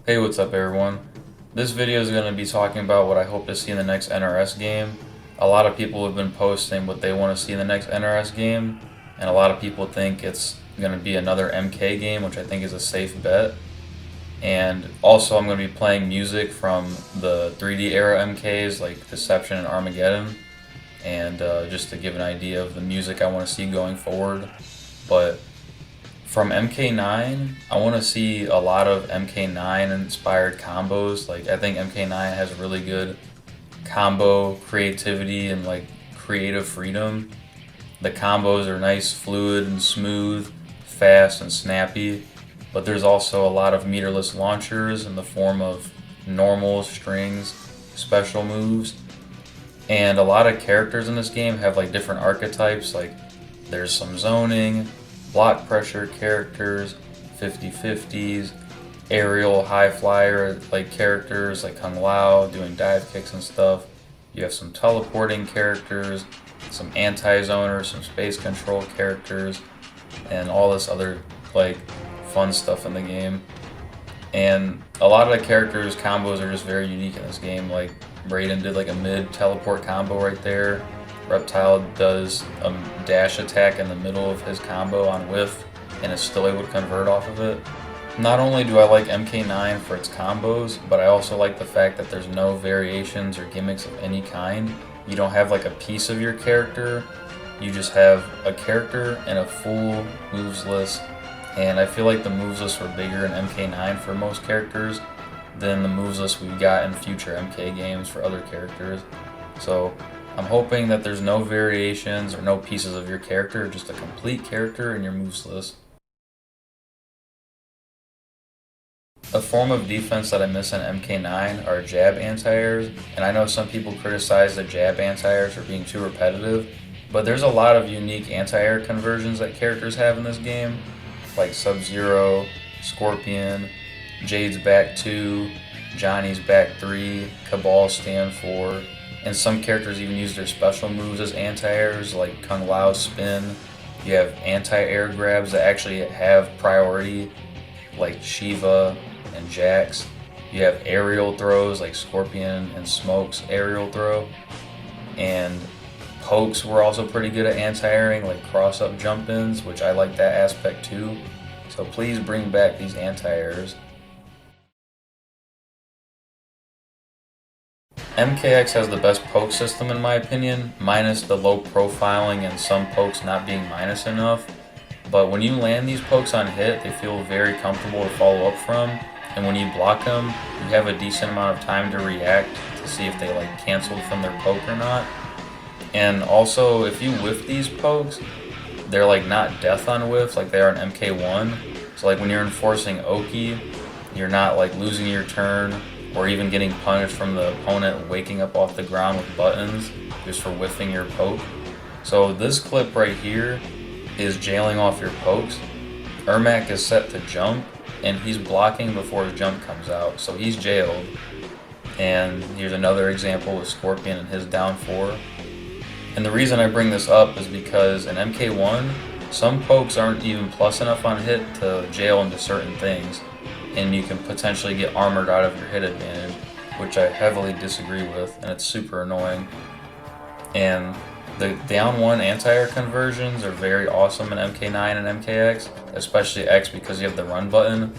Hey, what's up everyone? This video is going to be talking about what I hope to see in the next NRS game. A lot of people have been posting what they want to see in the next NRS game, and a lot of people think it's going to be another MK game, which I think is a safe bet. And also I'm going to be playing music from the 3D era MKs like Deception and Armageddon, and just to give an idea of the music I want to see going forward. But from MK9, I want to see a lot of MK9 inspired combos. Like, I think MK9 has really good combo creativity and like creative freedom. The combos are nice, fluid and smooth, fast and snappy, but there's also a lot of meterless launchers in the form of normals, strings, special moves, and a lot of characters in this game have like different archetypes. Like, there's some zoning, block pressure characters, 50/50s, aerial high flyer like characters like Kung Lao doing dive kicks and stuff. You have some teleporting characters, some anti-zoners, some space control characters, and all this other like fun stuff in the game. And a lot of the characters' combos are just very unique in this game. Like, Raiden did like a mid teleport combo right there. Reptile does a dash attack in the middle of his combo on whiff and is still able to convert off of it. Not only do I like MK9 for its combos, but I also like the fact that there's no variations or gimmicks of any kind. You don't have like a piece of your character, you just have a character and a full moves list. And I feel like the moves lists were bigger in MK9 for most characters than the moves lists we got in future MK games for other characters. So I'm hoping that there's no variations or no pieces of your character, just a complete character in your moves list. A form of defense that I miss in MK9 are jab anti-airs, and I know some people criticize the jab anti-airs for being too repetitive, but there's a lot of unique anti-air conversions that characters have in this game, like Sub-Zero, Scorpion, Jade's back 2, Johnny's back 3, Cabal stand 4, and some characters even use their special moves as anti-airs, like Kung Lao's spin. You have anti-air grabs that actually have priority, like Shiva and Jax. You have aerial throws, like Scorpion and Smoke's aerial throw. And pokes were also pretty good at anti-airing, like cross-up jump-ins, which I like that aspect too. So please bring back these anti-airs. MKX has the best poke system in my opinion, minus the low profiling and some pokes not being minus enough. But when you land these pokes on hit, they feel very comfortable to follow up from. And when you block them, you have a decent amount of time to react to see if they like canceled from their poke or not. And also, if you whiff these pokes, they're like not death on whiff like they are in MK1. So like when you're enforcing Oki, you're not like losing your turn or even getting punished from the opponent waking up off the ground with buttons just for whiffing your poke. So this clip right here is jailing off your pokes. Ermac is set to jump and he's blocking before his jump comes out, so he's jailed. And here's another example with Scorpion and his down 4. And the reason I bring this up is because in MK1, some pokes aren't even plus enough on hit to jail into certain things, and you can potentially get armored out of your hit advantage, which I heavily disagree with, and it's super annoying. And the down 1 anti-air conversions are very awesome in MK9 and MKX, especially X because you have the run button,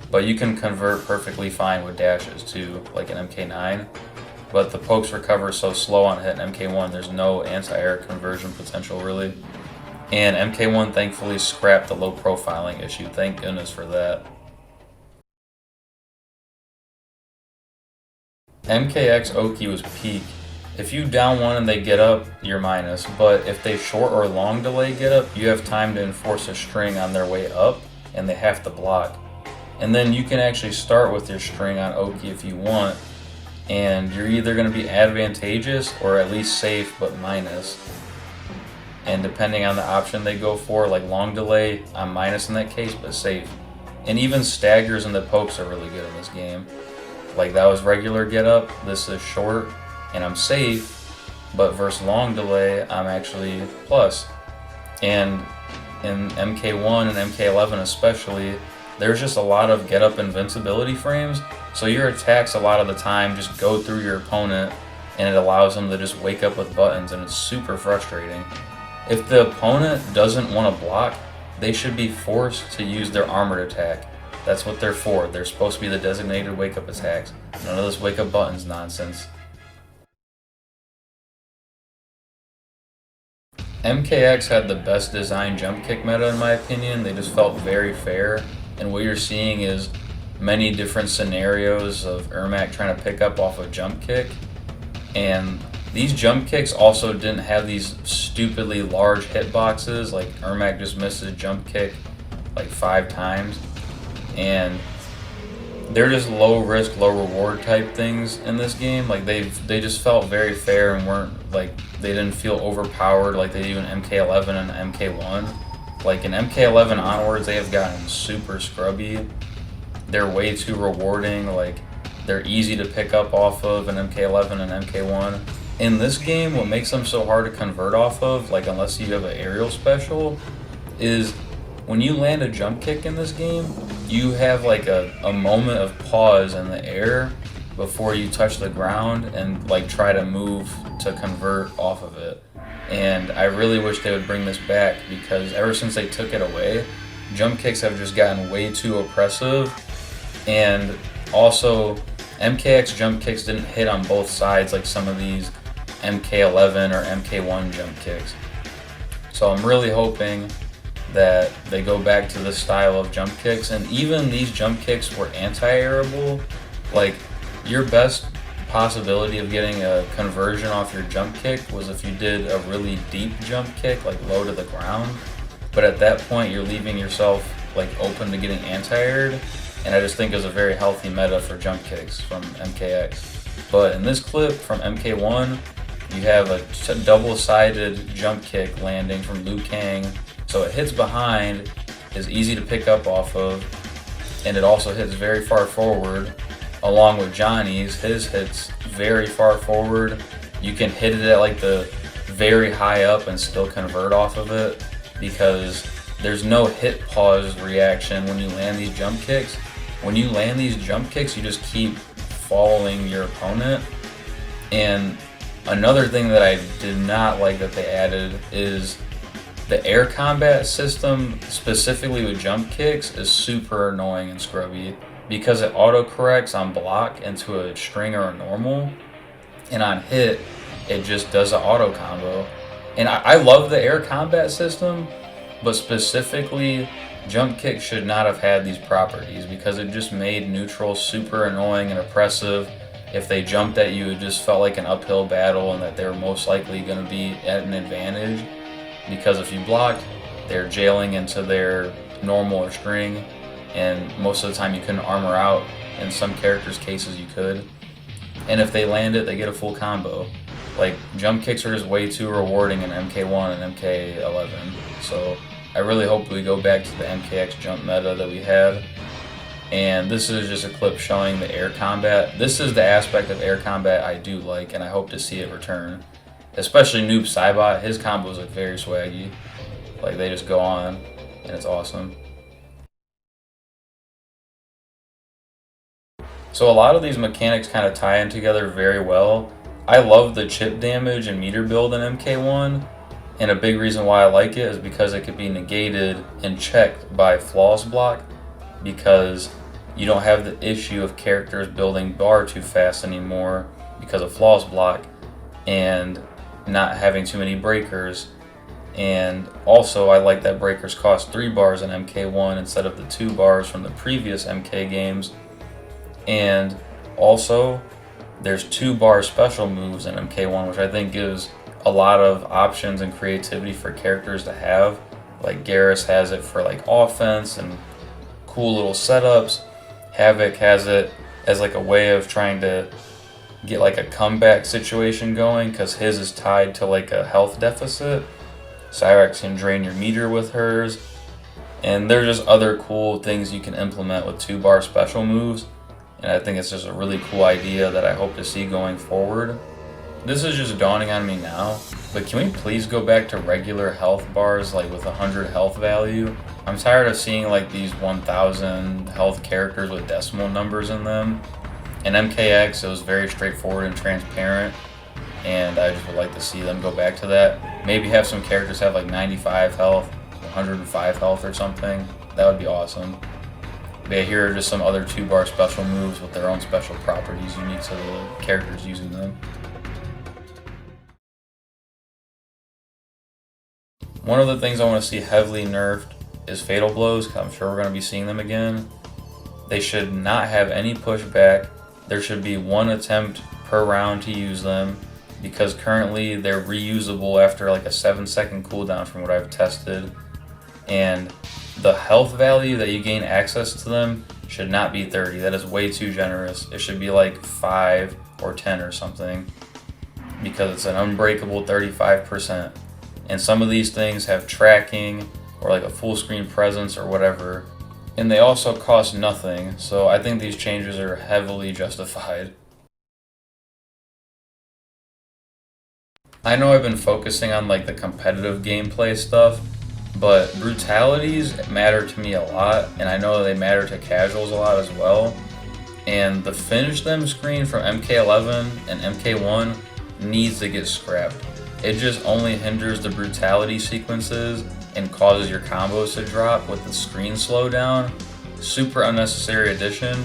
but you can convert perfectly fine with dashes too, like in MK9. But the pokes recover so slow on hit in MK1, there's no anti-air conversion potential really. And MK1 thankfully scrapped the low profiling issue, thank goodness for that. MKX Oki was peak. If you down 1 and they get up, you're minus, but if they short or long delay get up, you have time to enforce a string on their way up, and they have to block. And then you can actually start with your string on Oki if you want, and you're either going to be advantageous or at least safe but minus. And depending on the option they go for, like long delay, I'm minus in that case, but safe. And even staggers and the pokes are really good in this game. Like that was regular get up, this is short, and I'm safe, but versus long delay, I'm actually plus. And in MK1 and MK11 especially, there's just a lot of get up invincibility frames, so your attacks a lot of the time just go through your opponent and it allows them to just wake up with buttons, and it's super frustrating. If the opponent doesn't want to block, they should be forced to use their armored attack. That's what they're for. They're supposed to be the designated wake up attacks. None of this wake up buttons nonsense. MKX had the best design jump kick meta in my opinion. They just felt very fair, and what you're seeing is many different scenarios of Ermac trying to pick up off a jump kick, and these jump kicks also didn't have these stupidly large hitboxes. Like Ermac just missed his jump kick like 5 times, and they're just low risk, low reward type things in this game. Like they just felt very fair and weren't like, they didn't feel overpowered like they do in MK11 and MK1. Like in MK11 onwards, they have gotten super scrubby. They're way too rewarding. Like they're easy to pick up off of in MK11 and MK1. In this game, what makes them so hard to convert off of, like unless you have an aerial special, is when you land a jump kick in this game, you have like a moment of pause in the air before you touch the ground and like try to move to convert off of it. And I really wish they would bring this back, because ever since they took it away, jump kicks have just gotten way too oppressive. And also, MKX jump kicks didn't hit on both sides like some of these MK11 or MK1 jump kicks. So I'm really hoping that they go back to this style of jump kicks, and even these jump kicks were anti-airable. Like your best possibility of getting a conversion off your jump kick was if you did a really deep jump kick, like low to the ground. But at that point, you're leaving yourself like open to getting anti-aired, and I just think it was a very healthy meta for jump kicks from MKX. But in this clip from MK1, you have a double-sided jump kick landing from Liu Kang. So it hits behind, is easy to pick up off of, and it also hits very far forward. Along with Johnny's, his hits very far forward. You can hit it at like the very high up and still convert off of it, because there's no hit pause reaction when you land these jump kicks. When you land these jump kicks, you just keep following your opponent. And another thing that I did not like that they added is the air combat system, specifically with jump kicks, is super annoying and scrubby, because it auto-corrects on block into a string or a normal, and on hit, it just does an auto combo. And I love the air combat system, but specifically, jump kick should not have had these properties, because it just made neutral super annoying and oppressive. If they jumped at you, it just felt like an uphill battle, and that they were most likely going to be at an advantage, because if you blocked, they're jailing into their normal or string, and most of the time you couldn't armor out. In some characters' cases you could. And if they land it, they get a full combo. Like, jump kicks are just way too rewarding in MK1 and MK11. So I really hope we go back to the MKX jump meta that we had. And this is just a clip showing the air combat. This is the aspect of air combat I do like, and I hope to see it return. Especially Noob Saibot, his combos look very swaggy. Like, they just go on, and it's awesome. So a lot of these mechanics kind of tie in together very well. I love the chip damage and meter build in MK1, and a big reason why I like it is because it could be negated and checked by Flawless Block, because you don't have the issue of characters building bar too fast anymore because of Flawless Block, and not having too many breakers. And also I like that breakers cost 3 bars in MK1 instead of the 2 bars from the previous MK games. And also there's 2 bar special moves in MK1, which I think gives a lot of options and creativity for characters to have. Like Garrus has it for like offense and cool little setups. Havoc has it as like a way of trying to get like a comeback situation going, because his is tied to like a health deficit. Cyrax can drain your meter with hers, and there's just other cool things you can implement with 2 bar special moves, and I think it's just a really cool idea that I hope to see going forward. This is just dawning on me now, But can we please go back to regular health bars, like with 100 health value? I'm tired of seeing like these 1000 health characters with decimal numbers in them. In MKX, it was very straightforward and transparent, and I just would like to see them go back to that. Maybe have some characters have like 95 health, 105 health or something. That would be awesome. But yeah, here are just some other 2-bar special moves with their own special properties unique to the characters using them. One of the things I want to see heavily nerfed is Fatal Blows, because I'm sure we're going to be seeing them again. They should not have any pushback. There should be 1 attempt per round to use them, because currently they're reusable after like a 7-second cooldown from what I've tested. And the health value that you gain access to them should not be 30. That is way too generous. It should be like 5 or 10 or something, because it's an unbreakable 35%. And some of these things have tracking or like a full screen presence or whatever. And they also cost nothing, so I think these changes are heavily justified. I know I've been focusing on like the competitive gameplay stuff, but brutalities matter to me a lot, and I know they matter to casuals a lot as well. And the finish them screen from MK11 and MK1 needs to get scrapped. It just only hinders the brutality sequences and causes your combos to drop with the screen slowdown. Super unnecessary addition.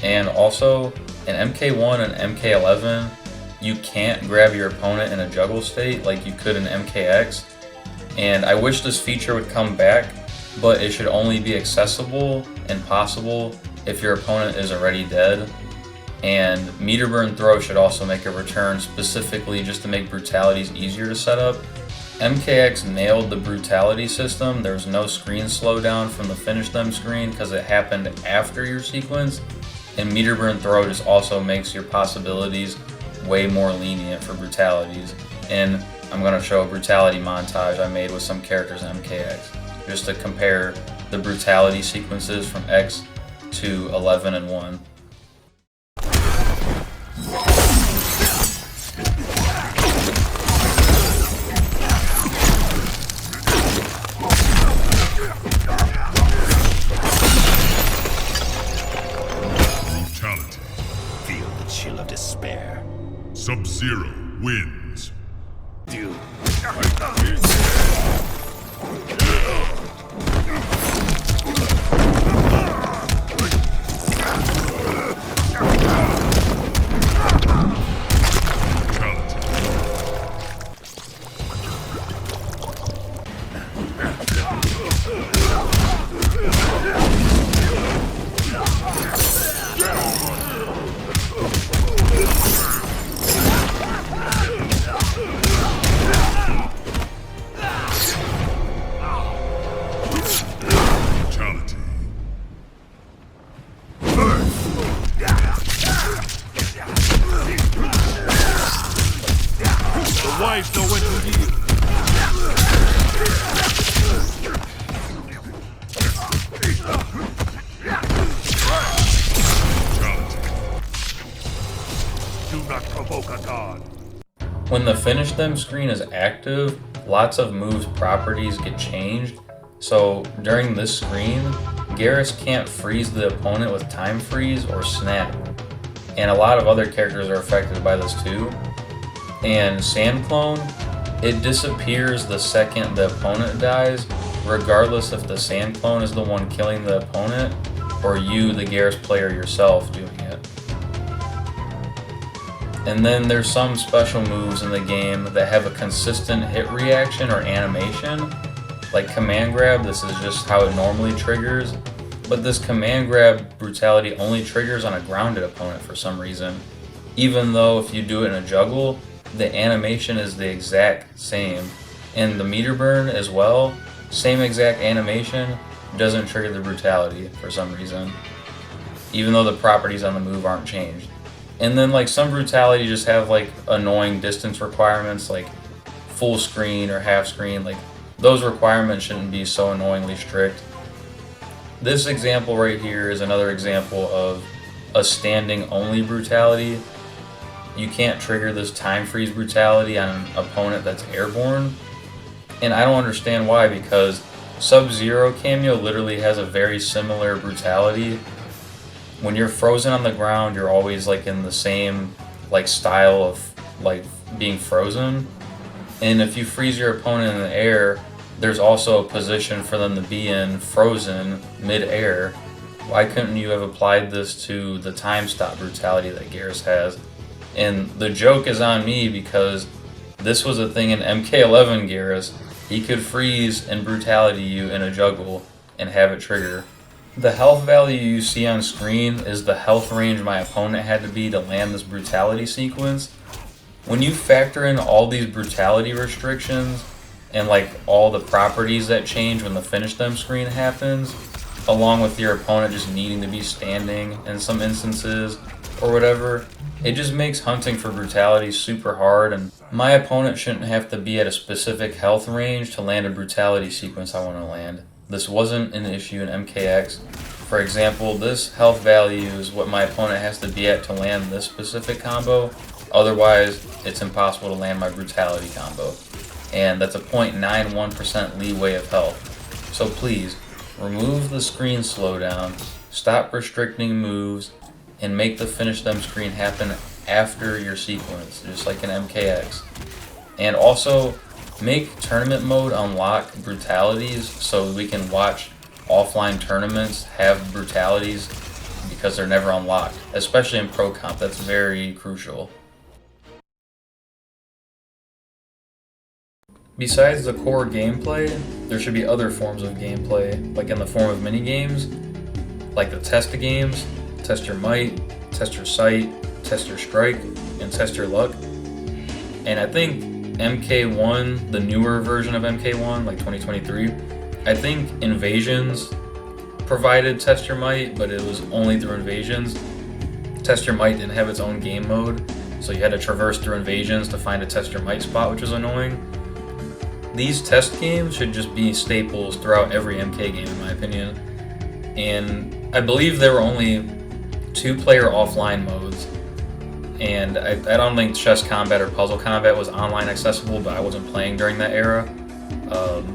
And also, in MK1 and MK11, you can't grab your opponent in a juggle state like you could in MKX. And I wish this feature would come back, but it should only be accessible and possible if your opponent is already dead. And meter burn throw should also make a return, specifically just to make brutalities easier to set up. MKX nailed the brutality system. There was no screen slowdown from the finish them screen because it happened after your sequence. And meter burn throw just also makes your possibilities way more lenient for brutalities. And I'm going to show a brutality montage I made with some characters in MKX, just to compare the brutality sequences from X to 11 and 1. Brutality. Feel the chill of despair. Sub-Zero wins. Do. Wives know when to yield. Do not provoke a god. When the finish them screen is active, lots of moves properties get changed. So during this screen, Garrus can't freeze the opponent with time freeze or snap. And a lot of other characters are affected by this too. And Sand Clone, it disappears the second the opponent dies, regardless if the Sand Clone is the one killing the opponent or you, the Garrus player yourself, doing it. And then there's some special moves in the game that have a consistent hit reaction or animation. Like Command Grab, this is just how it normally triggers. But this Command Grab brutality only triggers on a grounded opponent for some reason. Even though if you do it in a juggle, the animation is the exact same. And the meter burn as well, same exact animation, doesn't trigger the brutality for some reason. Even though the properties on the move aren't changed. And then like some brutality just have like annoying distance requirements, like full screen or half screen. Like those requirements shouldn't be so annoyingly strict. This example right here is another example of a standing only brutality. you can't trigger this time freeze brutality on an opponent that's airborne. And I don't understand why, because Sub-Zero Cameo literally has a very similar brutality. When you're frozen on the ground, you're always like in the same like style of like being frozen. And if you freeze your opponent in the air, there's also a position for them to be in frozen mid-air. Why couldn't you have applied this to the time stop brutality that Geras has? And the joke is on me because this was a thing in MK11 Geras. He could freeze and brutality you in a juggle and have it trigger. The health value you see on screen is the health range my opponent had to be to land this brutality sequence. When you factor in all these brutality restrictions and like all the properties that change when the finish them screen happens, along with your opponent just needing to be standing in some instances or whatever, it just makes hunting for brutality super hard, and my opponent shouldn't have to be at a specific health range to land a brutality sequence I want to land. This wasn't an issue in MKX. For example, this health value is what my opponent has to be at to land this specific combo. Otherwise, it's impossible to land my brutality combo. And that's a 0.91% leeway of health. So please, remove the screen slowdown, stop restricting moves, and make the finish them screen happen after your sequence, just like in MKX. And also, make tournament mode unlock brutalities so we can watch offline tournaments have brutalities because they're never unlocked, especially in Pro Comp. That's very crucial. Besides the core gameplay, there should be other forms of gameplay, like in the form of mini-games, like the test games, Test Your Might, Test Your Sight, Test Your Strike, and Test Your Luck. And I think MK1, the newer version of MK1, like 2023, I think Invasions provided Test Your Might, but it was only through Invasions. Test Your Might didn't have its own game mode, so you had to traverse through Invasions to find a Test Your Might spot, which was annoying. These test games should just be staples throughout every MK game, in my opinion. And I believe there were only 2-player offline modes. And I don't think Chess Combat or Puzzle Combat was online accessible, but I wasn't playing during that era.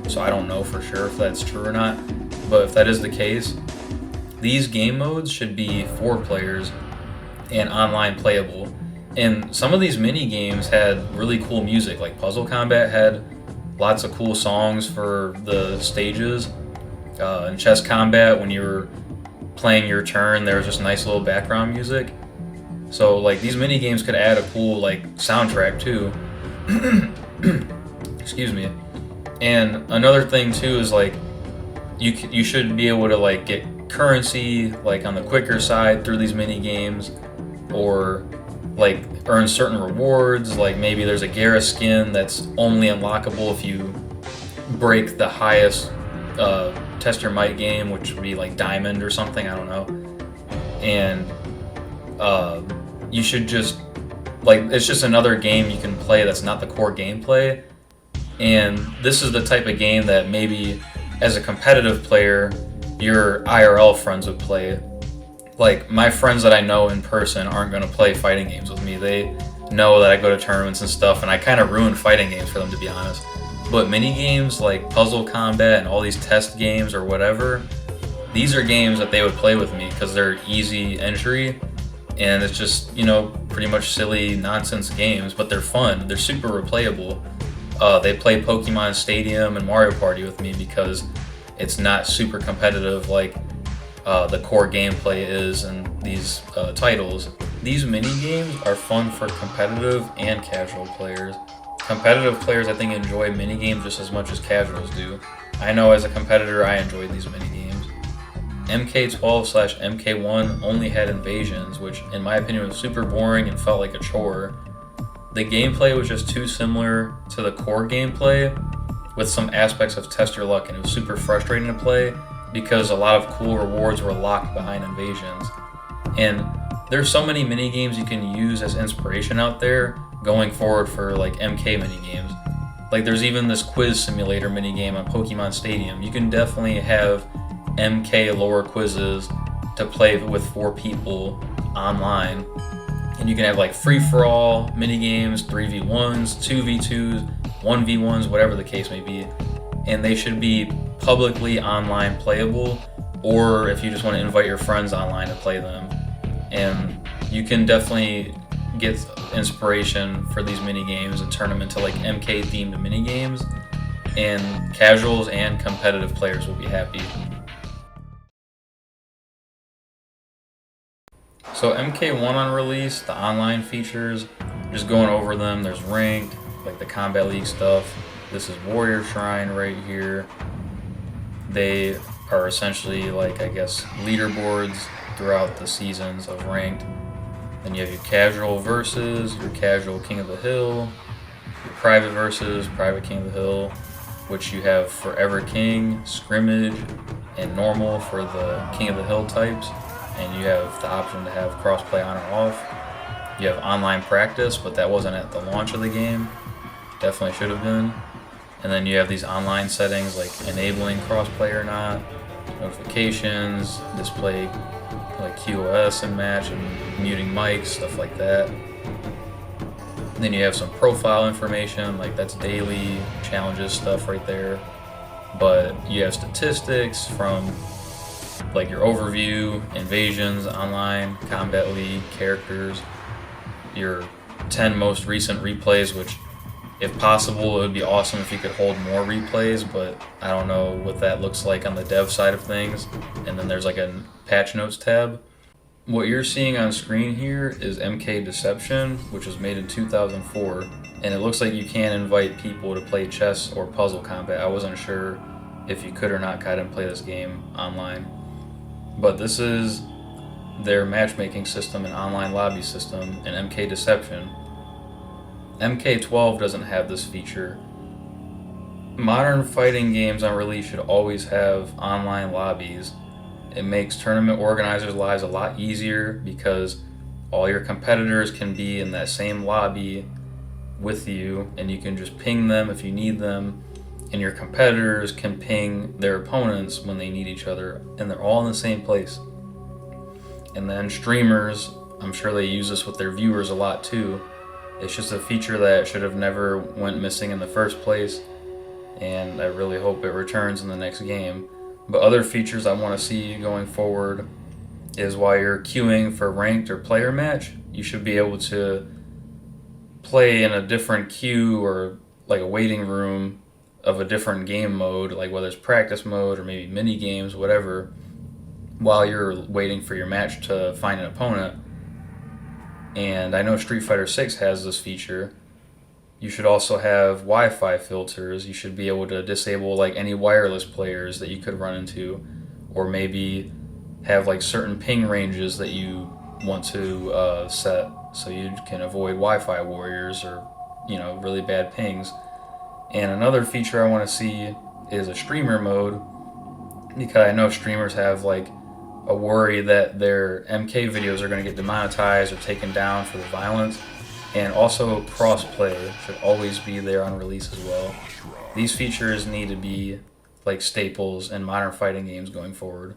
So I don't know for sure if that's true or not. But if that is the case, these game modes should be 4 players and online playable. And some of these mini games had really cool music, like Puzzle Combat had lots of cool songs for the stages. In Chess Combat, when you were playing your turn, there was just nice little background music. So like these mini games could add a cool like soundtrack too. Excuse me. And another thing too is like you should be able to like get currency like on the quicker side through these mini games, or like earn certain rewards. Like maybe there's a Geras skin that's only unlockable if you break the highest Test Your Might game, which would be like Diamond or something, I don't know. And you should just like, it's just another game you can play that's not the core gameplay. And this is the type of game that maybe as a competitive player your IRL friends would play. Like my friends that I know in person aren't going to play fighting games with me. They know that I go to tournaments and stuff, and I kind of ruin fighting games for them, to be honest. But mini games like Puzzle Combat and all these test games or whatever, these are games that they would play with me because they're easy entry, and it's just, you know, pretty much silly nonsense games, but they're fun. They're super replayable. They play Pokemon Stadium and Mario Party with me because it's not super competitive like the core gameplay is in these titles. These mini games are fun for competitive and casual players. Competitive players, I think, enjoy mini games just as much as casuals do. I know as a competitor, I enjoyed these mini games. MK12/MK1 only had invasions, which in my opinion was super boring and felt like a chore. The gameplay was just too similar to the core gameplay with some aspects of Test Your Luck, and it was super frustrating to play because a lot of cool rewards were locked behind invasions. And there's so many mini games you can use as inspiration out there going forward for like MK mini games. Like there's even this quiz simulator mini game on Pokemon Stadium. You can definitely have MK lore quizzes to play with 4 people online. And you can have like free-for-all, mini-games, 3v1s, 2v2s, 1v1s, whatever the case may be. And they should be publicly online playable, or if you just want to invite your friends online to play them. And you can definitely get inspiration for these mini-games and turn them into like MK-themed mini-games. And casuals and competitive players will be happy. So MK1 on release, the online features, just going over them. There's ranked, like the Combat League stuff. This is Warrior Shrine right here. They are essentially like, I guess, leaderboards throughout the seasons of ranked. Then you have your casual versus, your casual King of the Hill, your private versus, private King of the Hill, which you have Forever King, Scrimmage, and Normal for the King of the Hill types. And you have the option to have crossplay on or off. You have online practice, but that wasn't at the launch of the game. Definitely should have been. And then you have these online settings like enabling crossplay or not, notifications, display like QoS and match, and muting mics, stuff like that. And then you have some profile information, like that's daily challenges stuff right there. But you have statistics from like your overview, invasions, online, Combat League, characters, your 10 most recent replays, which if possible, it would be awesome if you could hold more replays, but I don't know what that looks like on the dev side of things. And then there's like a patch notes tab. What you're seeing on screen here is MK Deception, which was made in 2004, and it looks like you can invite people to play chess or puzzle combat. I wasn't sure if you could or not kind of play this game online. But this is their matchmaking system and online lobby system in MK Deception. MK12 doesn't have this feature. Modern fighting games on release should always have online lobbies. It makes tournament organizers' lives a lot easier because all your competitors can be in that same lobby with you, and you can just ping them if you need them, and your competitors can ping their opponents when they need each other, and they're all in the same place. And then streamers, I'm sure they use this with their viewers a lot too. It's just a feature that should have never went missing in the first place, and I really hope it returns in the next game. But other features I want to see going forward is while you're queuing for ranked or player match, you should be able to play in a different queue or like a waiting room of a different game mode, like whether it's practice mode or maybe mini games, whatever, while you're waiting for your match to find an opponent. And I know Street Fighter 6 has this feature. You should also have Wi-Fi filters. You should be able to disable like any wireless players that you could run into, or maybe have like certain ping ranges that you want to set so you can avoid Wi-Fi warriors or, you know, really bad pings. And another feature I want to see is a streamer mode, because I know streamers have like a worry that their MK videos are going to get demonetized or taken down for the violence. And also crossplay should always be there on release as well. These features need to be like staples in modern fighting games going forward.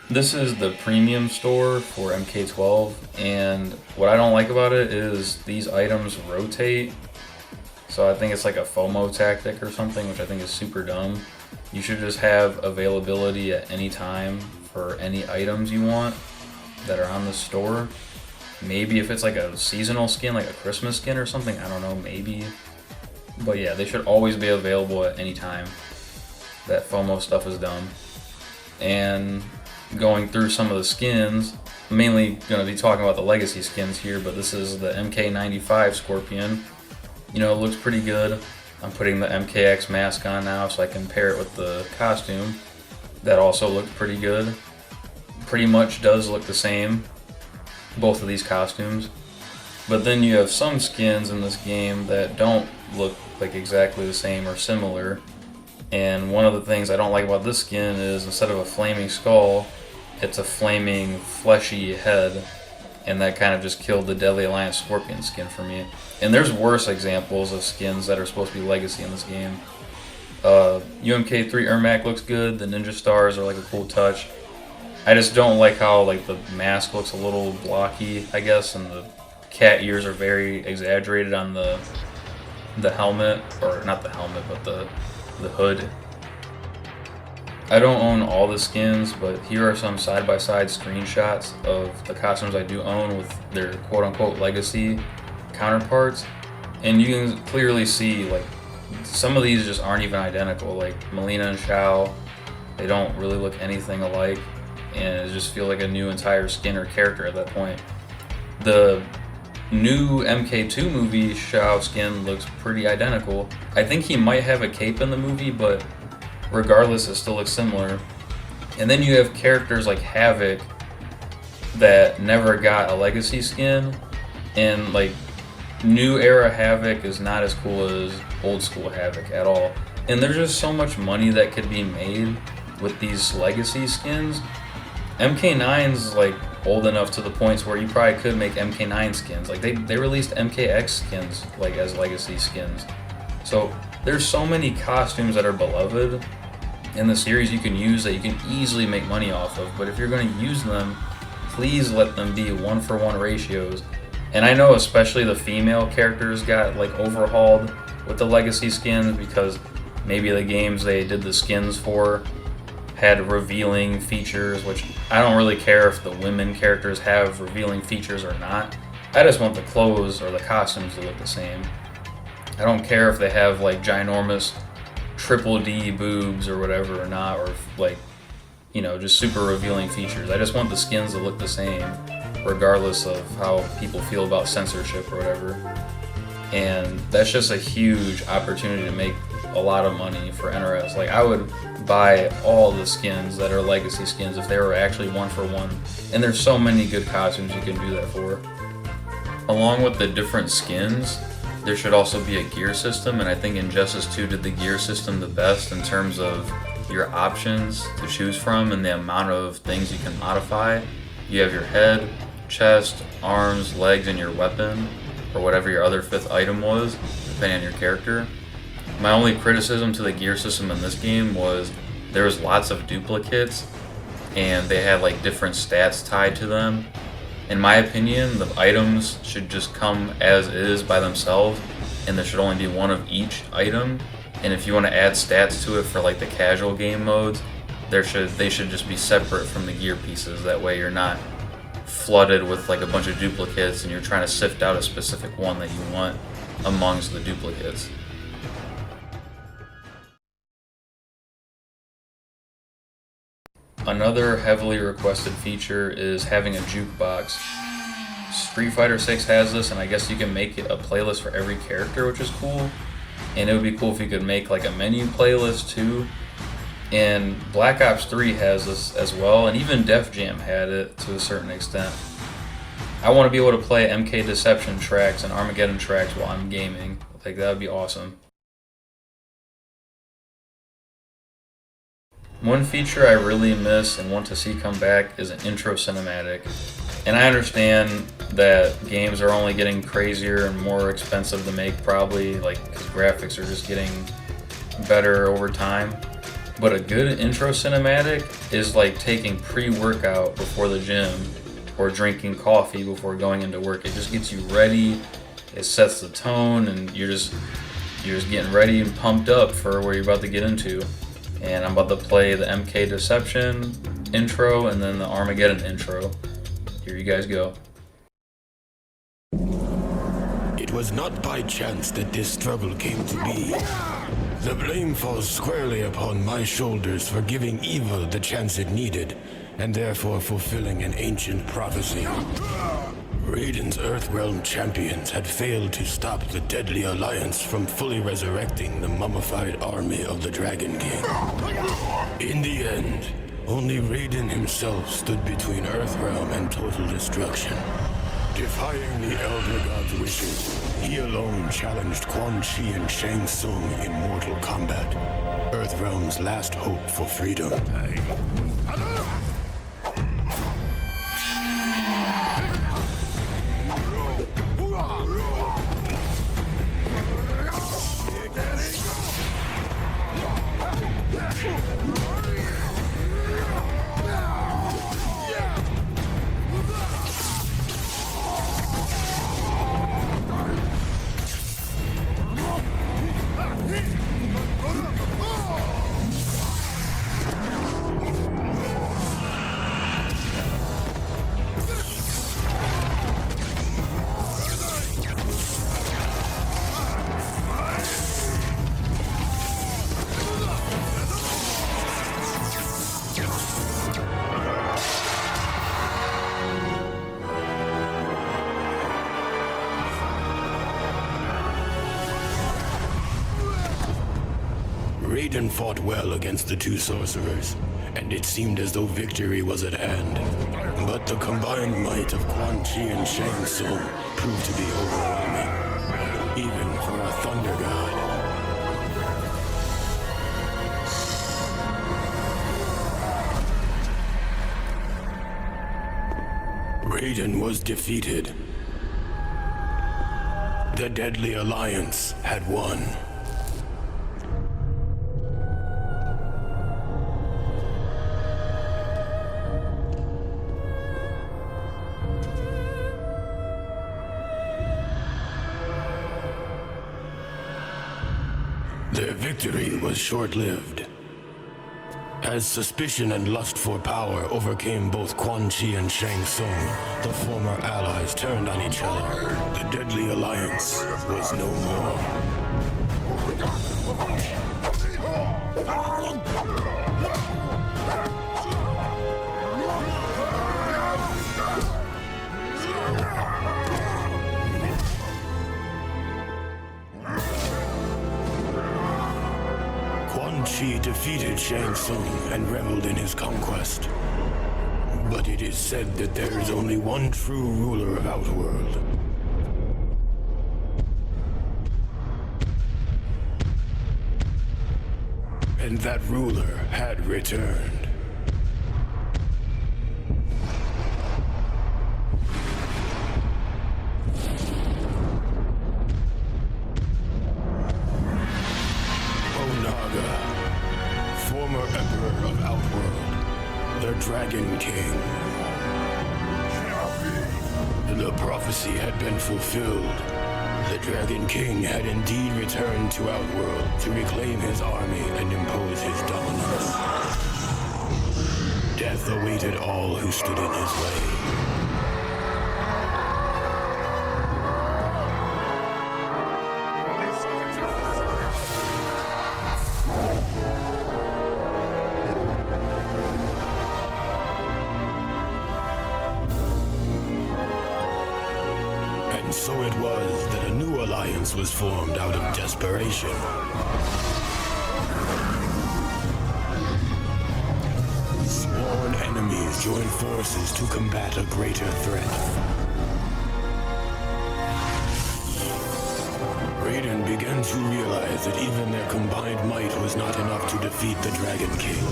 This is the premium store for MK12, and what I don't like about it is these items rotate. So I think it's like a FOMO tactic or something, which I think is super dumb. You should just have availability at any time for any items you want that are on the store. Maybe if it's like a seasonal skin, like a Christmas skin or something, I don't know, maybe. But yeah, they should always be available at any time. That FOMO stuff is dumb. And going through some of the skins, I'm mainly going to be talking about the legacy skins here, but this is the MK95 Scorpion. You know, it looks pretty good. I'm putting the MKX mask on now so I can pair it with the costume. That also looked pretty good. Pretty much does look the same, both of these costumes. But then you have some skins in this game that don't look like exactly the same or similar. And one of the things I don't like about this skin is instead of a flaming skull, it's a flaming fleshy head. And that kind of just killed the Deadly Alliance Scorpion skin for me. And there's worse examples of skins that are supposed to be legacy in this game. UMK3 Ermac looks good. The Ninja Stars are like a cool touch. I just don't like how like the mask looks a little blocky, I guess, and the cat ears are very exaggerated on the helmet, or not the helmet, but the hood. I don't own all the skins, but here are some side-by-side screenshots of the costumes I do own with their quote-unquote legacy counterparts, and you can clearly see like some of these just aren't even identical. Like Mileena and Shao, they don't really look anything alike, and it just feels like a new entire skin or character at that point. The new MK2 movie Shao skin looks pretty identical. I think he might have a cape in the movie, but regardless, it still looks similar. And then you have characters like Havik that never got a legacy skin, and like new era Havik is not as cool as old school Havik at all. And there's just so much money that could be made with these legacy skins. MK9's like old enough to the points where you probably could make MK9 skins. Like they released MKX skins like as legacy skins. So there's so many costumes that are beloved in the series you can use that you can easily make money off of. But if you're going to use them, please let them be 1-for-1 ratios. And I know especially the female characters got like overhauled with the legacy skins because maybe the games they did the skins for had revealing features, which I don't really care if the women characters have revealing features or not. I just want the clothes or the costumes to look the same. I don't care if they have like ginormous triple D boobs or whatever or not, or if, like, you know, just super revealing features. I just want the skins to look the same regardless of how people feel about censorship or whatever. And that's just a huge opportunity to make a lot of money for NRS. Like, I would buy all the skins that are legacy skins if they were actually 1-for-1. And there's so many good costumes you can do that for. Along with the different skins, there should also be a gear system, and I think Injustice 2 did the gear system the best in terms of your options to choose from and the amount of things you can modify. You have your head, chest, arms, legs, and your weapon, or whatever your other fifth item was, depending on your character. My only criticism to the gear system in this game was there was lots of duplicates, and they had like different stats tied to them. In my opinion, the items should just come as is by themselves, and there should only be one of each item. And if you want to add stats to it for like the casual game modes, they should just be separate from the gear pieces. That way you're not flooded with like a bunch of duplicates and you're trying to sift out a specific one that you want amongst the duplicates. Another heavily requested feature is having a jukebox. Street Fighter 6 has this, and I guess you can make it a playlist for every character, which is cool. And it would be cool if you could make like a menu playlist too. And Black Ops 3 has this as well, and even Def Jam had it to a certain extent. I want to be able to play MK Deception tracks and Armageddon tracks while I'm gaming. Like, that would be awesome. One feature I really miss and want to see come back is an intro cinematic. And I understand that games are only getting crazier and more expensive to make, probably, like, because graphics are just getting better over time. But a good intro cinematic is like taking pre-workout before the gym or drinking coffee before going into work. It just gets you ready, it sets the tone, and you're just getting ready and pumped up for what you're about to get into. And I'm about to play the MK Deception intro and then the Armageddon intro. Here you guys go. It was not by chance that this struggle came to be. The blame falls squarely upon my shoulders for giving evil the chance it needed, and therefore fulfilling an ancient prophecy. Raiden's Earthrealm champions had failed to stop the Deadly Alliance from fully resurrecting the mummified army of the Dragon King. In the end, only Raiden himself stood between Earthrealm and total destruction. Defying the Elder God's wishes, he alone challenged Quan Chi and Shang Tsung in mortal combat, Earthrealm's last hope for freedom. Raiden fought well against the two sorcerers, and it seemed as though victory was at hand. But the combined might of Quan Chi and Shang Tsung proved to be overwhelming, even for a Thunder God. Raiden was defeated. The Deadly Alliance had won. Their victory was short-lived. As suspicion and lust for power overcame both Quan Chi and Shang Tsung, the former allies turned on each other. The Deadly Alliance was no more. Quan Chi defeated Shang Tsung and reveled in his conquest. But it is said that there is only one true ruler of Outworld. And that ruler had returned. Former Emperor of Outworld, the Dragon King. The prophecy had been fulfilled. The Dragon King had indeed returned to Outworld to reclaim his army and impose his dominance. Death awaited all who stood in his way. So it was that a new alliance was formed out of desperation. Sworn enemies joined forces to combat a greater threat. Raiden began to realize that even their combined might was not enough to defeat the Dragon King.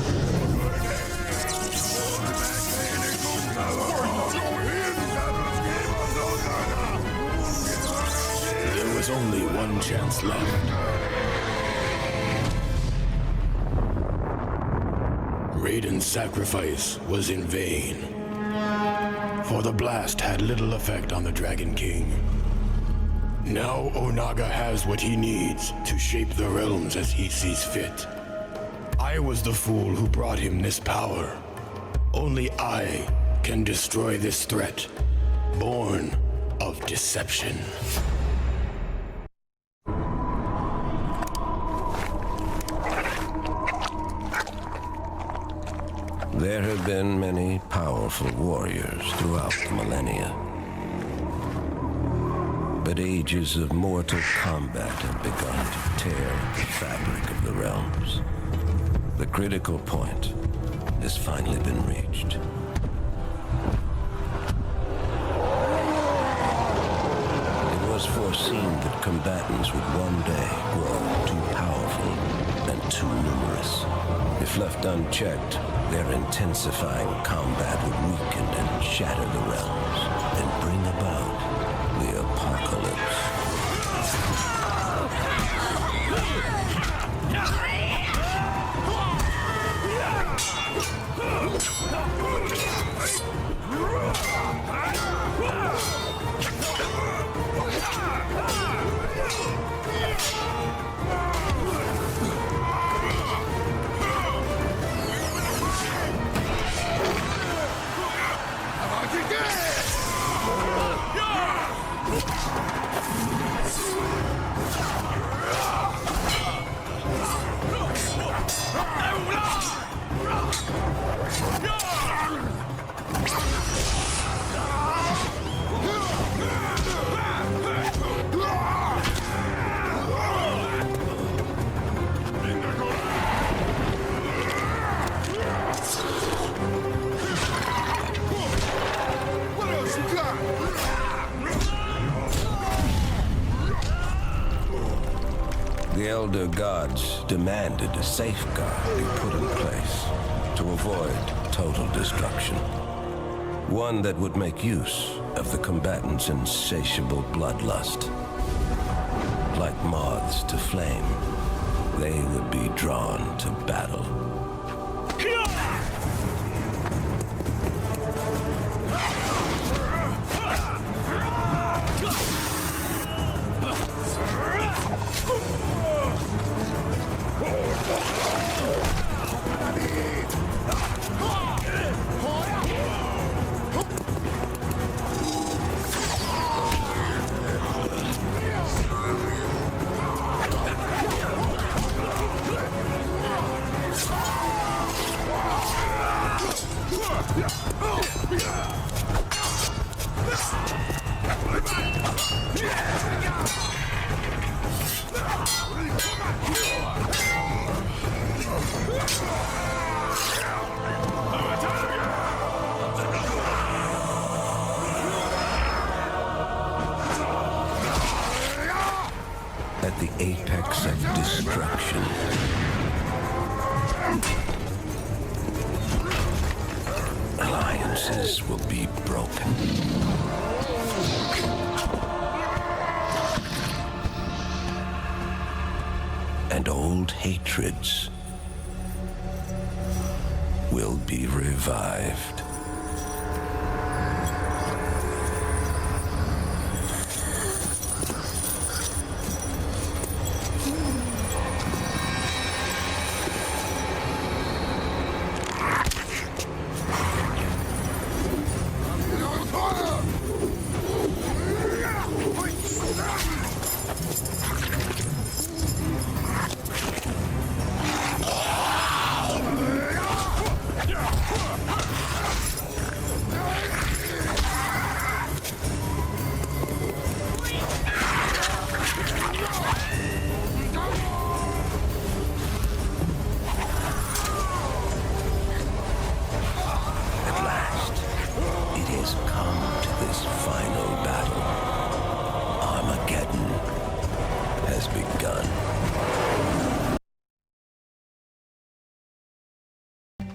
There was only one chance left. Raiden's sacrifice was in vain, for the blast had little effect on the Dragon King. Now Onaga has what he needs to shape the realms as he sees fit. I was the fool who brought him this power. Only I can destroy this threat, born of deception. There have been many powerful warriors throughout the millennia. But ages of mortal combat have begun to tear the fabric of the realms. The critical point has finally been reached. It was foreseen that combatants would one day grow too powerful and too numerous. If left unchecked, their intensifying combat would weaken and shatter the realms and bring about the apocalypse. Elder Gods demanded a safeguard be put in place to avoid total destruction. One that would make use of the combatants' insatiable bloodlust. Like moths to flame, they would be drawn to battle. At the apex of destruction, alliances will be broken. And old hatreds will be revived.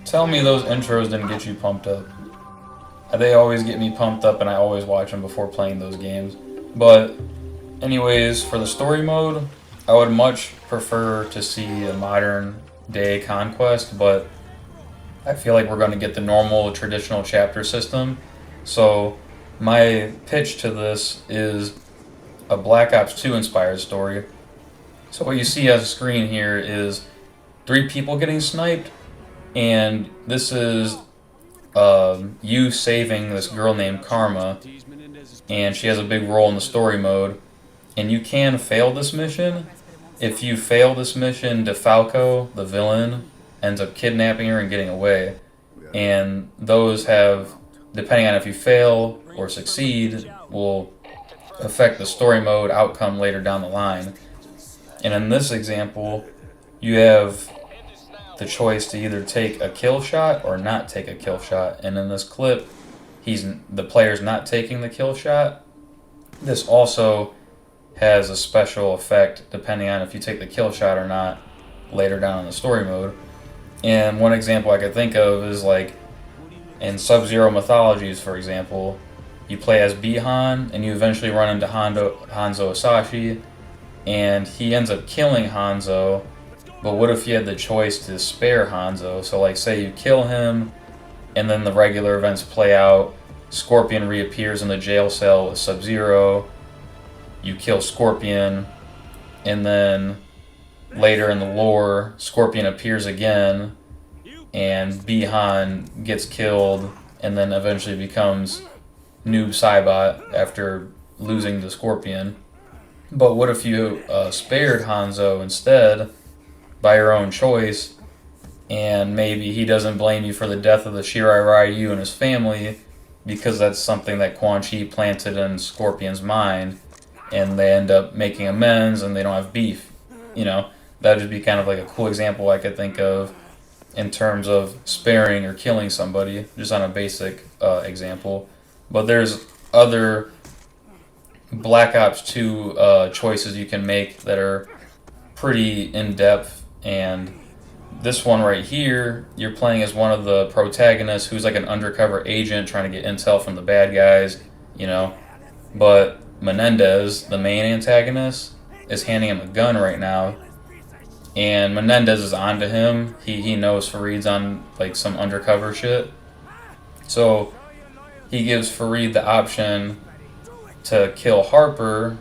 Tell me those intros didn't get you pumped up. They always get me pumped up and I always watch them before playing those games. But anyways, for the story mode, I would much prefer to see a modern day Conquest, but I feel like we're going to get the normal traditional chapter system. So my pitch to this is a Black Ops 2 inspired story. So what you see as a screen here is 3 people getting sniped, and this is you saving this girl named Karma, and she has a big role in the story mode. And you can fail this mission. If you fail this mission, DeFalco, the villain, ends up kidnapping her and getting away. And those have, depending on if you fail or succeed, will affect the story mode outcome later down the line. And in this example, you have the choice to either take a kill shot or not take a kill shot. And in this clip, the player's not taking the kill shot. This also has a special effect depending on if you take the kill shot or not later down in the story mode. And one example I could think of is like in Sub-Zero Mythologies, for example, you play as Bihan and you eventually run into Hanzo Asashi, and he ends up killing Hanzo. But what if you had the choice to spare Hanzo? So like say you kill him and then the regular events play out, Scorpion reappears in the jail cell with Sub-Zero, you kill Scorpion, and then later in the lore, Scorpion appears again, and Bihan gets killed, and then eventually becomes Noob Saibot after losing to Scorpion. But what if you spared Hanzo instead, by your own choice, and maybe he doesn't blame you for the death of the Shirai Ryu and his family, because that's something that Quan Chi planted in Scorpion's mind, and they end up making amends and they don't have beef. You know, that would just be kind of like a cool example I could think of in terms of sparing or killing somebody, just on a basic example. But there's other Black Ops 2 choices you can make that are pretty in-depth, and this one right here, you're playing as one of the protagonists who's like an undercover agent trying to get intel from the bad guys, you know. But Menendez, the main antagonist, is handing him a gun right now, and Menendez is onto him. He knows Fareed's on like some undercover shit, so he gives Fareed the option to kill Harper,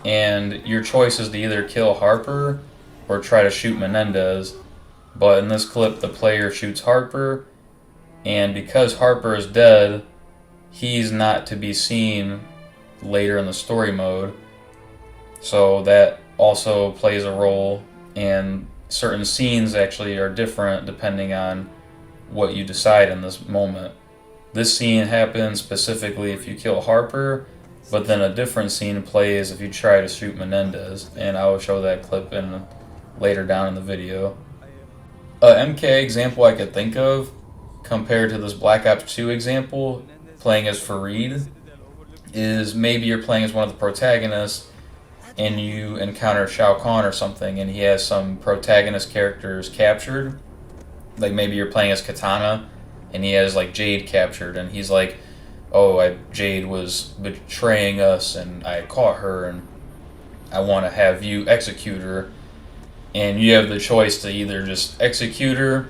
and your choice is to either kill Harper or try to shoot Menendez. But in this clip, the player shoots Harper, and because Harper is dead, he's not to be seen later in the story mode. So that also plays a role, and certain scenes actually are different depending on what you decide in this moment. This scene happens specifically if you kill Harper, but then a different scene plays if you try to shoot Menendez, and I will show that clip later down in the video. A MK example I could think of, compared to this Black Ops 2 example, playing as Fareed, is maybe you're playing as one of the protagonists and you encounter Shao Kahn or something, and he has some protagonist characters captured. Like maybe you're playing as Katana and he has like Jade captured, and he's like, oh, Jade was betraying us and I caught her and I want to have you execute her. And you have the choice to either just execute her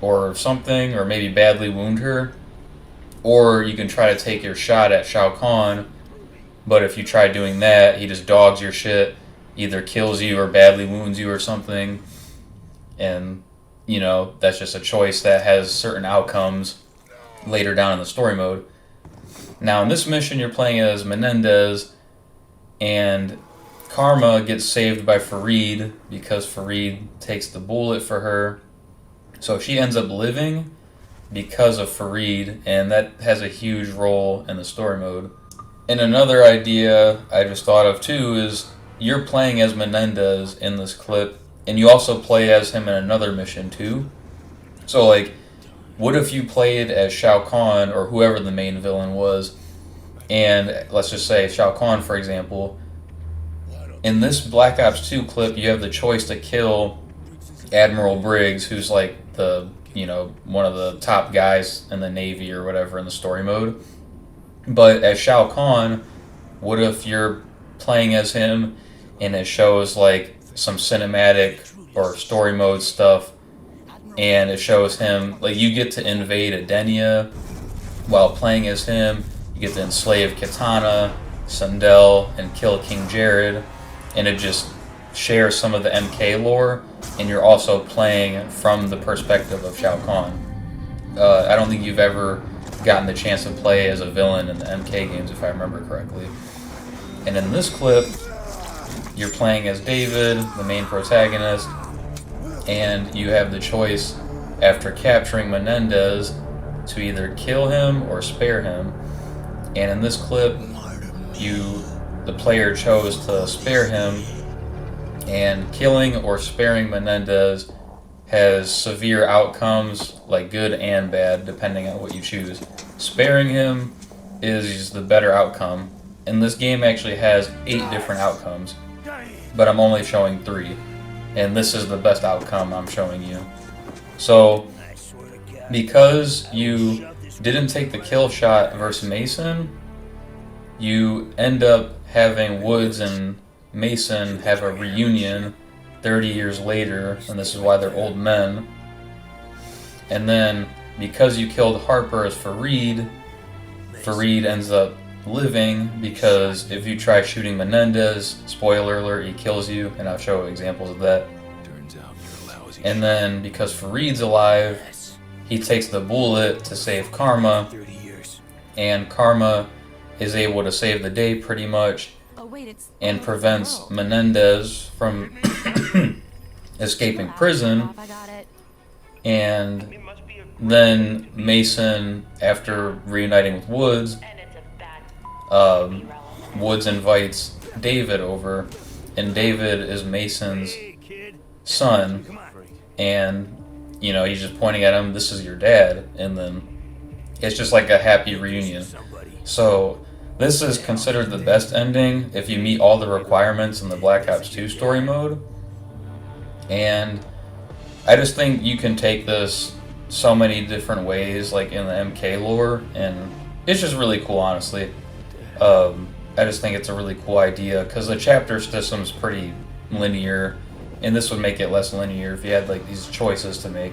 or something, or maybe badly wound her, or you can try to take your shot at Shao Kahn, but if you try doing that, he just dogs your shit, either kills you or badly wounds you or something, and, you know, that's just a choice that has certain outcomes later down in the story mode. Now, in this mission, you're playing as Menendez, and Karma gets saved by Fareed because Fareed takes the bullet for her. So she ends up living because of Fareed, and that has a huge role in the story mode. And another idea I just thought of too is you're playing as Menendez in this clip, and you also play as him in another mission too. So like, what if you played as Shao Kahn or whoever the main villain was, and let's just say Shao Kahn, for example. In this Black Ops 2 clip, you have the choice to kill Admiral Briggs, who's like the, you know, one of the top guys in the Navy or whatever in the story mode. But as Shao Kahn, what if you're playing as him and it shows like some cinematic or story mode stuff, and it shows him, like, you get to invade Edenia while playing as him, you get to enslave Katana, Sundel, and kill King Jared, and it just shares some of the MK lore, and you're also playing from the perspective of Shao Kahn. I don't think you've ever gotten the chance to play as a villain in the MK games, if I remember correctly. And in this clip, you're playing as David, the main protagonist, and you have the choice, after capturing Menendez, to either kill him or spare him. And in this clip, the player chose to spare him, and killing or sparing Menendez has severe outcomes, like good and bad, depending on what you choose. Sparing him is the better outcome, and this game actually has 8 different outcomes, but I'm only showing 3, and this is the best outcome I'm showing you. So, because you didn't take the kill shot versus Mason, you end up having Woods and Mason have a reunion 30 years later, and this is why they're old men. And then, because you killed Harper as Fareed, Fareed ends up living, because if you try shooting Menendez, spoiler alert, he kills you, and I'll show examples of that. And then, because Fareed's alive, he takes the bullet to save Karma, and Karma is able to save the day pretty much, and prevents Menendez from escaping prison. And then Mason, after reuniting with Woods, Woods invites David over, and David is Mason's son, and, you know, he's just pointing at him, this is your dad, and then it's just like a happy reunion. So this is considered the best ending if you meet all the requirements in the Black Ops 2 story mode, And I just think you can take this so many different ways, like in the MK lore, and it's just really cool, honestly. I just think it's a really cool idea because the chapter system's pretty linear, and this would make it less linear if you had like these choices to make.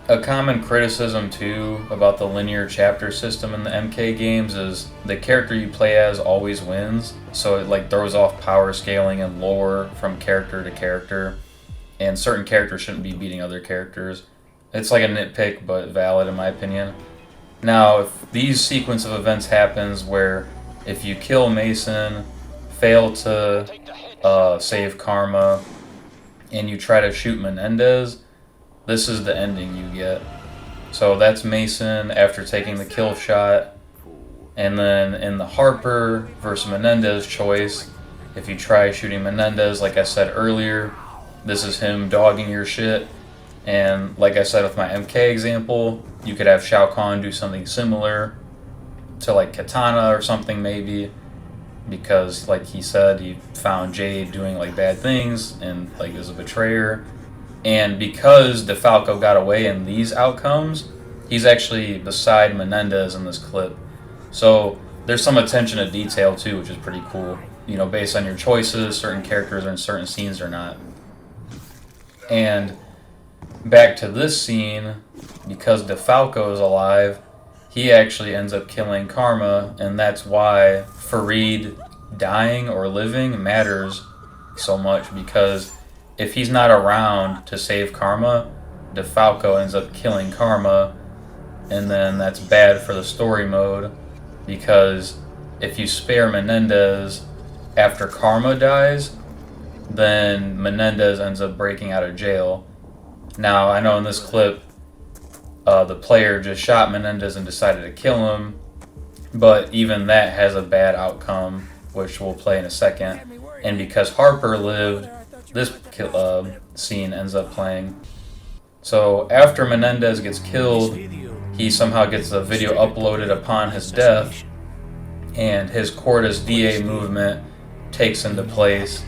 A common criticism too about the linear chapter system in the MK games is the character you play as always wins, so it like throws off power scaling and lore from character to character, and certain characters shouldn't be beating other characters. It's like a nitpick, but valid in my opinion. Now, if these sequence of events happens where if you kill Mason, fail to save Karma, and you try to shoot Menendez, this is the ending you get. So that's Mason after taking the kill shot, and then in the Harper versus Menendez choice, if you try shooting Menendez, like I said earlier, this is him dogging your shit. And like I said with my MK example, you could have Shao Kahn do something similar to like Katana or something maybe, because like he said, he found Jade doing like bad things and like is a betrayer. And because DeFalco got away in these outcomes, he's actually beside Menendez in this clip. So there's some attention to detail too, which is pretty cool. You know, based on your choices, certain characters are in certain scenes or not. And back to this scene, because DeFalco is alive, he actually ends up killing Karma, and that's why Farid dying or living matters so much, because if he's not around to save Karma, DeFalco ends up killing Karma, and then that's bad for the story mode, because if you spare Menendez after Karma dies, then Menendez ends up breaking out of jail. Now, I know in this clip, the player just shot Menendez and decided to kill him, but even that has a bad outcome, which we'll play in a second. And because Harper lived, this scene ends up playing. So after Menendez gets killed, he somehow gets a video uploaded upon his death, and his Cortes DA movement takes into place,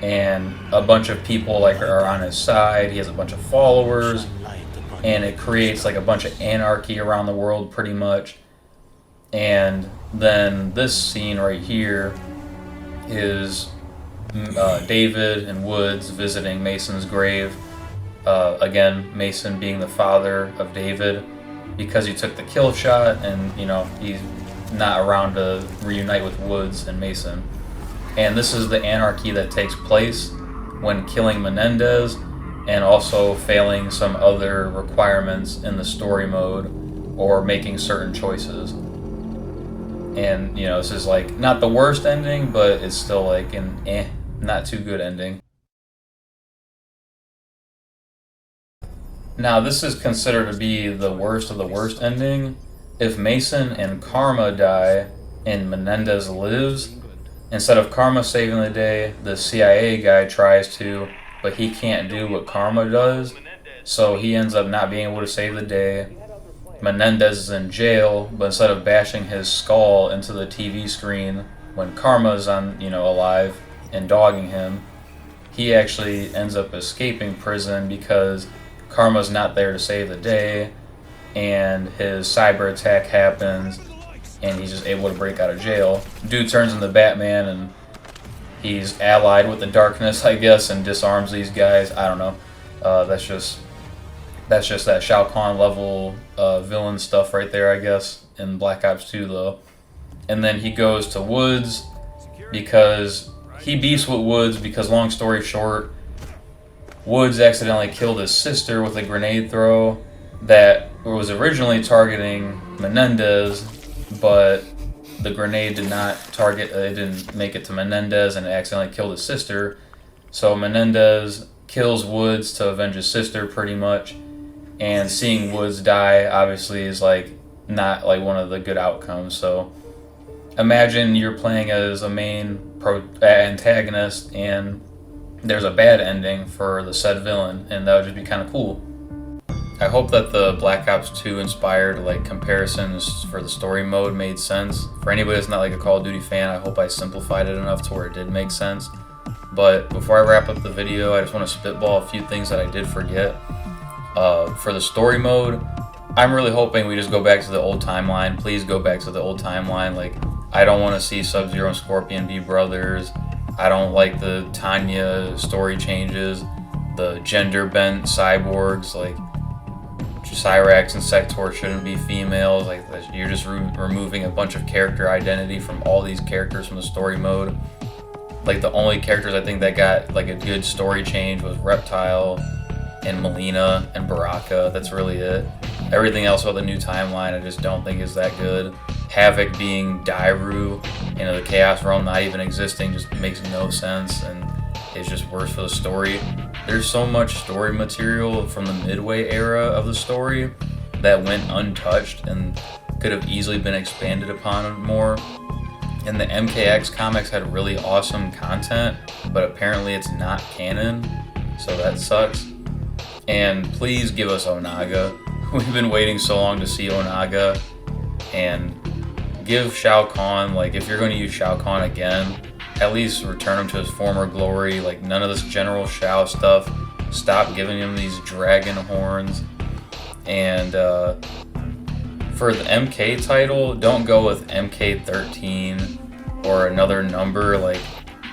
and a bunch of people like are on his side. He has a bunch of followers, and it creates like a bunch of anarchy around the world pretty much. And then this scene right here is David and Woods visiting Mason's grave. Again, Mason being the father of David, because he took the kill shot, and you know he's not around to reunite with Woods and Mason. And this is the anarchy that takes place when killing Menendez and also failing some other requirements in the story mode or making certain choices. And, you know, this is like not the worst ending, but it's still like an not too good ending. Now, this is considered to be the worst of the worst ending. If Mason and Karma die and Menendez lives, instead of Karma saving the day, the CIA guy tries to, but he can't do what Karma does, so he ends up not being able to save the day. Menendez is in jail, but instead of bashing his skull into the TV screen when Karma's alive and dogging him, he actually ends up escaping prison because Karma's not there to save the day, and his cyber attack happens, and he's just able to break out of jail. Dude turns into Batman, and he's allied with the darkness, I guess, and disarms these guys. I don't know. That's just that Shao Kahn level villain stuff right there, I guess, in Black Ops 2, though. And then he goes to Woods, because he beefs with Woods because, long story short, Woods accidentally killed his sister with a grenade throw that was originally targeting Menendez, but the grenade did not target, it didn't make it to Menendez, and it accidentally killed his sister. So Menendez kills Woods to avenge his sister, pretty much. And seeing Woods die, obviously, is like not like one of the good outcomes. So imagine you're playing as a main antagonist, and there's a bad ending for the said villain, and that would just be kind of cool. I hope that the Black Ops 2 inspired like comparisons for the story mode made sense. For anybody that's not like a Call of Duty fan, I hope I simplified it enough to where it did make sense. But before I wrap up the video, I just want to spitball a few things that I did forget. For the story mode, I'm really hoping we just go back to the old timeline. Please go back to the old timeline. Like, I don't want to see Sub-Zero and Scorpion be brothers. I don't like the Tanya story changes, the gender bent cyborgs, like Cyrax and Sector shouldn't be females. Like, you're just removing a bunch of character identity from all these characters from the story mode. Like, the only characters I think that got like a good story change was Reptile and Melina and Baraka. That's really it. Everything else about the new timeline I just don't think is that good. Havoc being Dairu, the Chaos Realm not even existing, just makes no sense and is just worse for the story. There's so much story material from the Midway era of the story that went untouched and could have easily been expanded upon more. And the MKX comics had really awesome content, but apparently it's not canon, so that sucks. And please give us Onaga. We've been waiting so long to see Onaga, and give Shao Kahn, like, if you're going to use Shao Kahn again, at least return him to his former glory. Like, none of this General Shao stuff. Stop giving him these dragon horns. And for the MK title, don't go with MK13 or another number. Like,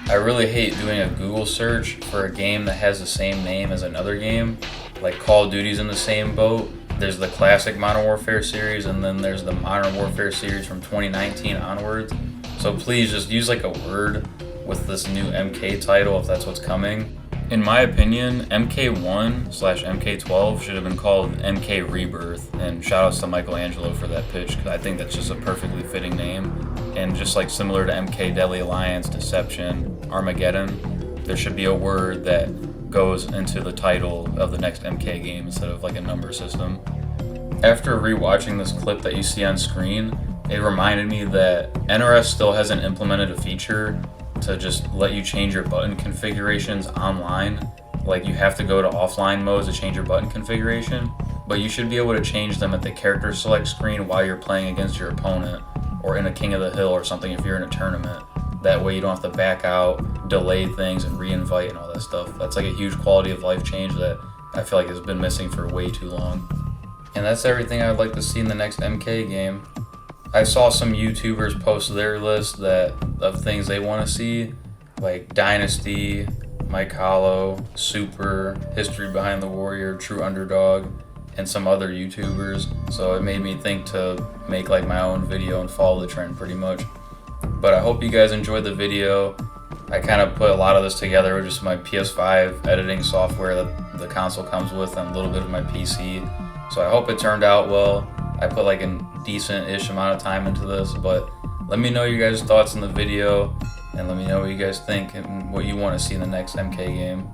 I really hate doing a Google search for a game that has the same name as another game. Like, Call of Duty's in the same boat. There's the classic Modern Warfare series, and then there's the Modern Warfare series from 2019 onwards. So please just use like a word with this new MK title if that's what's coming. In my opinion, MK1/MK12 should have been called MK Rebirth, and shout outs to Michelangelo for that pitch, because I think that's just a perfectly fitting name. And just like similar to MK Deadly Alliance, Deception, Armageddon, there should be a word that goes into the title of the next MK game instead of like a number system. After rewatching this clip that you see on screen, it reminded me that NRS still hasn't implemented a feature to just let you change your button configurations online. Like, you have to go to offline modes to change your button configuration, but you should be able to change them at the character select screen while you're playing against your opponent or in a King of the Hill or something if you're in a tournament. That way you don't have to back out, delay things, and re-invite and all that stuff. That's like a huge quality of life change that I feel like has been missing for way too long. And that's everything I'd like to see in the next MK game. I saw some YouTubers post their list of things they want to see, like Dynasty, Mike Hollow, Super, History Behind the Warrior, True Underdog, and some other YouTubers. So it made me think to make like my own video and follow the trend pretty much. But I hope you guys enjoyed the video. I kind of put a lot of this together with just my PS5 editing software that the console comes with and a little bit of my PC. So I hope it turned out well. I put like a decent-ish amount of time into this, but let me know your guys' thoughts in the video, and let me know what you guys think and what you want to see in the next MK game.